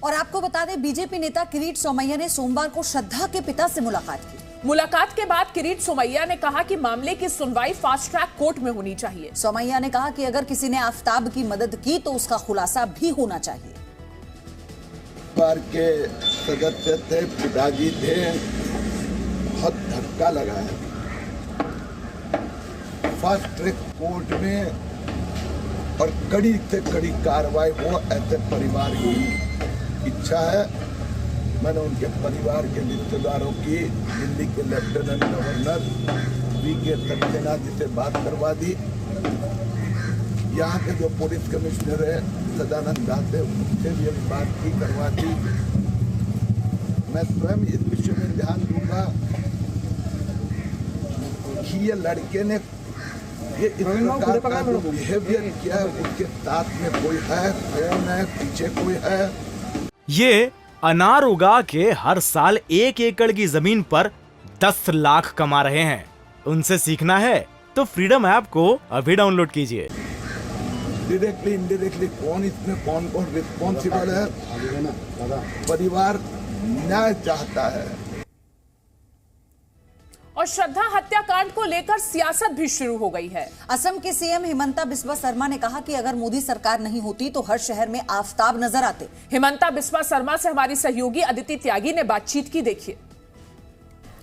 और आपको बता दें, बीजेपी नेता किरीट सोमैया ने सोमवार को श्रद्धा के पिता से मुलाकात की। मुलाकात के बाद किरीट सोमैया ने कहा कि मामले की सुनवाई फास्ट ट्रैक कोर्ट में होनी चाहिए। सोमैया ने कहा कि अगर किसी ने आफ्ताब की मदद की तो उसका खुलासा भी होना चाहिए। परिवार के सदस्य थे, पिताजी थे, बहुत धक्का लगा है। फास्ट ट्रैक कोर्ट में और कड़ी से कड़ी कार्रवाई हो, ऐसे परिवार की इच्छा है। मैंने उनके परिवार के रिश्तेदारों की दिल्ली के lieutenant governor VK. Saxena ji से बात करवा दी। यहाँ के जो पुलिस कमिश्नर है सदानंद दास, उनसे भी अभी बात की, करवा दी। मैं स्वयं इस विषय में ध्यान दूंगा कि ये लड़के ने ये इस प्रकार का जो बिहेवियर किया है, उसके साथ में कोई है, कौन है, पीछे कोई है। ये अनार उगा के हर साल 1 एकड़ की जमीन पर 10 लाख कमा रहे हैं। उनसे सीखना है तो फ्रीडम ऐप को अभी डाउनलोड कीजिए। डायरेक्टली इनडायरेक्टली कौन इसमें कौन रिस्पॉन्सिबल है? परिवार न्याय चाहता है। और श्रद्धा हत्याकांड को लेकर सियासत भी शुरू हो गई है। असम के सीएम हिमंता बिस्वा शर्मा ने कहा कि अगर मोदी सरकार नहीं होती तो हर शहर में आफ्ताब नजर आते। हिमंता बिस्वा शर्मा से हमारी सहयोगी अदिति त्यागी ने बातचीत की, देखिए।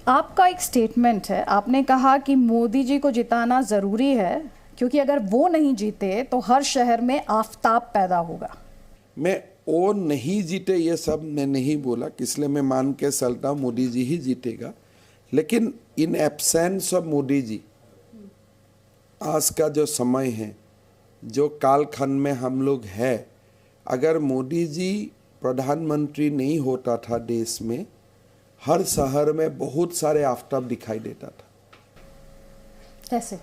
आपका एक स्टेटमेंट है, आपने कहा कि मोदी जी को जिताना जरूरी है क्योंकि अगर वो नहीं जीते तो हर शहर में आफ्ताब पैदा होगा। मैं वो नहीं जीते ये सब मैं नहीं बोला, इसलिए मैं मान के चलता हूँ मोदी जी ही जीतेगा। लेकिन in absence of Modi ji, आज का जो समय है, जो कालखंड में हम लोग हैं, अगर मोदी जी प्रधानमंत्री नहीं होता था देश में, हर शहर में बहुत सारे आफ्ताब दिखाई देता था। कैसे?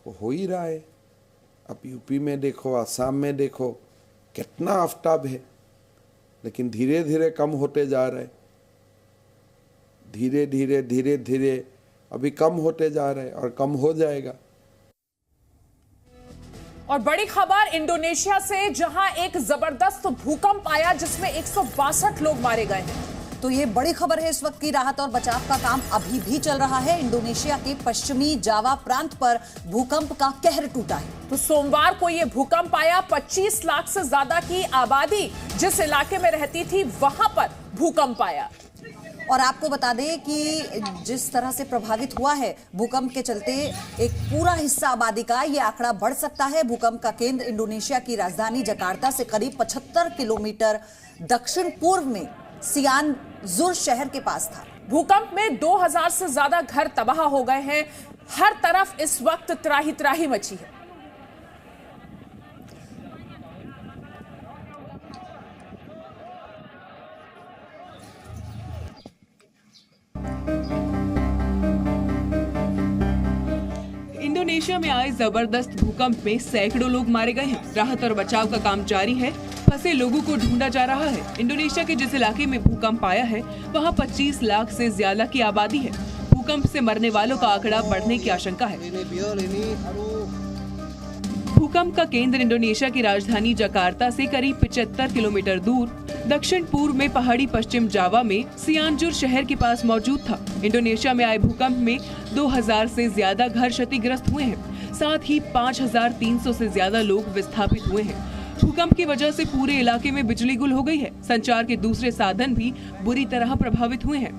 वो हो ही रहा है। अब यूपी में देखो, असम में देखो, कितना आफ्ताब है, लेकिन धीरे धीरे कम होते जा रहे हैं। धीरे धीरे अभी कम होते जा रहे हैं और कम हो जाएगा। और बड़ी खबर इंडोनेशिया से, जहां एक जबरदस्त भूकंप आया जिसमें 162 लोग मारे गए हैं। तो ये बड़ी खबर है। इस वक्त की राहत और बचाव का काम अभी भी चल रहा है। इंडोनेशिया के पश्चिमी जावा प्रांत पर भूकंप का कहर टूटा है। तो सोमवार को ये भूकंप आया। 25 लाख से ज्यादा की आबादी जिस इलाके में रहती थी, वहां पर भूकंप आया। और आपको बता दें कि जिस तरह से प्रभावित हुआ है भूकंप के चलते एक पूरा हिस्सा आबादी का, ये आंकड़ा बढ़ सकता है। भूकंप का केंद्र इंडोनेशिया की राजधानी जकार्ता से करीब 75 किलोमीटर दक्षिण पूर्व में सियानजुर शहर के पास था। भूकंप में 2000 से ज्यादा घर तबाह हो गए हैं। हर तरफ इस वक्त त्राही त्राही मची है। इंडोनेशिया में आए जबरदस्त भूकंप में सैकड़ों लोग मारे गए हैं। राहत और बचाव का काम जारी है। फंसे लोगों को ढूंढा जा रहा है। इंडोनेशिया के जिस इलाके में भूकंप आया है, वहां 25 लाख से ज्यादा की आबादी है। भूकंप से मरने वालों का आंकड़ा बढ़ने की आशंका है। भूकंप का केंद्र इंडोनेशिया की राजधानी जकार्ता से करीब 75 किलोमीटर दूर दक्षिण पूर्व में पहाड़ी पश्चिम जावा में सियानजुर शहर के पास मौजूद था। इंडोनेशिया में आए भूकंप में 2000 से ज्यादा घर क्षतिग्रस्त हुए हैं। साथ ही 5300 से ज्यादा लोग विस्थापित हुए हैं। भूकंप की वजह से पूरे इलाके में बिजली गुल हो गई है। संचार के दूसरे साधन भी बुरी तरह प्रभावित हुए हैं।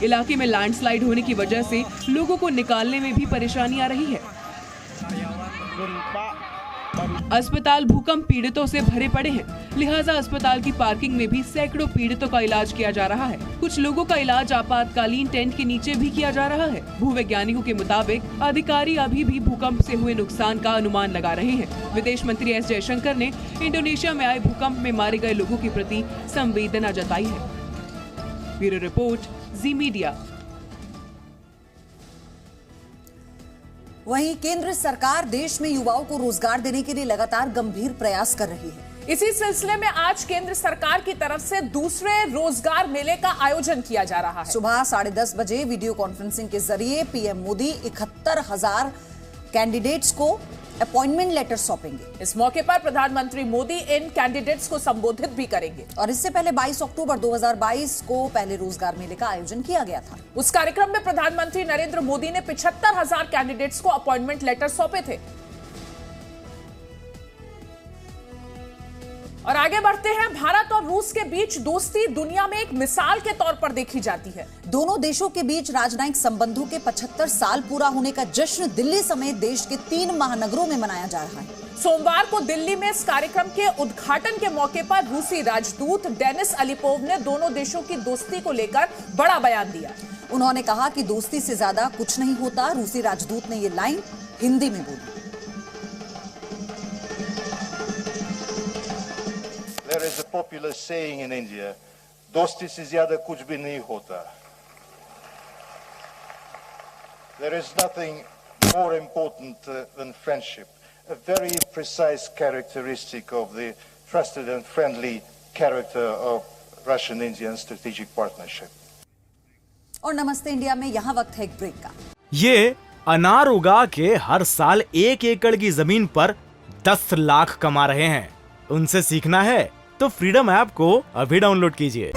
इलाके में लैंडस्लाइड होने की वजह से लोगों को निकालने में भी परेशानी आ रही है। अस्पताल भूकंप पीड़ितों से भरे पड़े हैं, लिहाजा अस्पताल की पार्किंग में भी सैकड़ों पीड़ितों का इलाज किया जा रहा है। कुछ लोगों का इलाज आपातकालीन टेंट के नीचे भी किया जा रहा है। भूवैज्ञानिकों के मुताबिक अधिकारी अभी भी भूकंप से हुए नुकसान का अनुमान लगा रहे हैं। विदेश मंत्री एस जयशंकर ने इंडोनेशिया में आए भूकंप में मारे गए लोगों के प्रति संवेदना जताई है। ब्यूरो रिपोर्ट, जी मीडिया। वहीं केंद्र सरकार देश में युवाओं को रोजगार देने के लिए लगातार गंभीर प्रयास कर रही है। इसी सिलसिले में आज केंद्र सरकार की तरफ से दूसरे रोजगार मेले का आयोजन किया जा रहा है। सुबह 10:30 बजे वीडियो कॉन्फ्रेंसिंग के जरिए पीएम मोदी 71,000 कैंडिडेट्स को अपॉइंटमेंट लेटर सौंपेंगे। इस मौके पर प्रधानमंत्री मोदी इन कैंडिडेट्स को संबोधित भी करेंगे। और इससे पहले 22 अक्टूबर 2022 को पहले रोजगार मेले का आयोजन किया गया था। उस कार्यक्रम में प्रधानमंत्री नरेंद्र मोदी ने 75,000 कैंडिडेट्स को अपॉइंटमेंट लेटर सौंपे थे। और आगे बढ़ते हैं, भारत और रूस के बीच दोस्ती दुनिया में एक मिसाल के तौर पर देखी जाती है। दोनों देशों के बीच राजनयिक संबंधों के 75 साल पूरा होने का जश्न दिल्ली समेत देश के 3 महानगरों में मनाया जा रहा है। सोमवार को दिल्ली में इस कार्यक्रम के उद्घाटन के मौके पर रूसी राजदूत डेनिस अलीपोव ने दोनों देशों की दोस्ती को लेकर बड़ा बयान दिया। उन्होंने कहा कि दोस्ती से ज्यादा कुछ नहीं होता। रूसी राजदूत ने ये लाइन हिंदी में बोली। There is a popular saying in India, दोस्ती से ज्यादा कुछ भी नहीं होता. There is nothing more important than friendship, a very precise characteristic of the trusted and friendly character of Russian-Indian strategic partnership. और नमस्ते इंडिया में यहाँ वक्त है एक ब्रेक का। ये अनार उगा के हर साल 1 एकड़ की जमीन पर 10 लाख कमा रहे हैं। उनसे सीखना है तो फ्रीडम ऐप को अभी डाउनलोड कीजिए।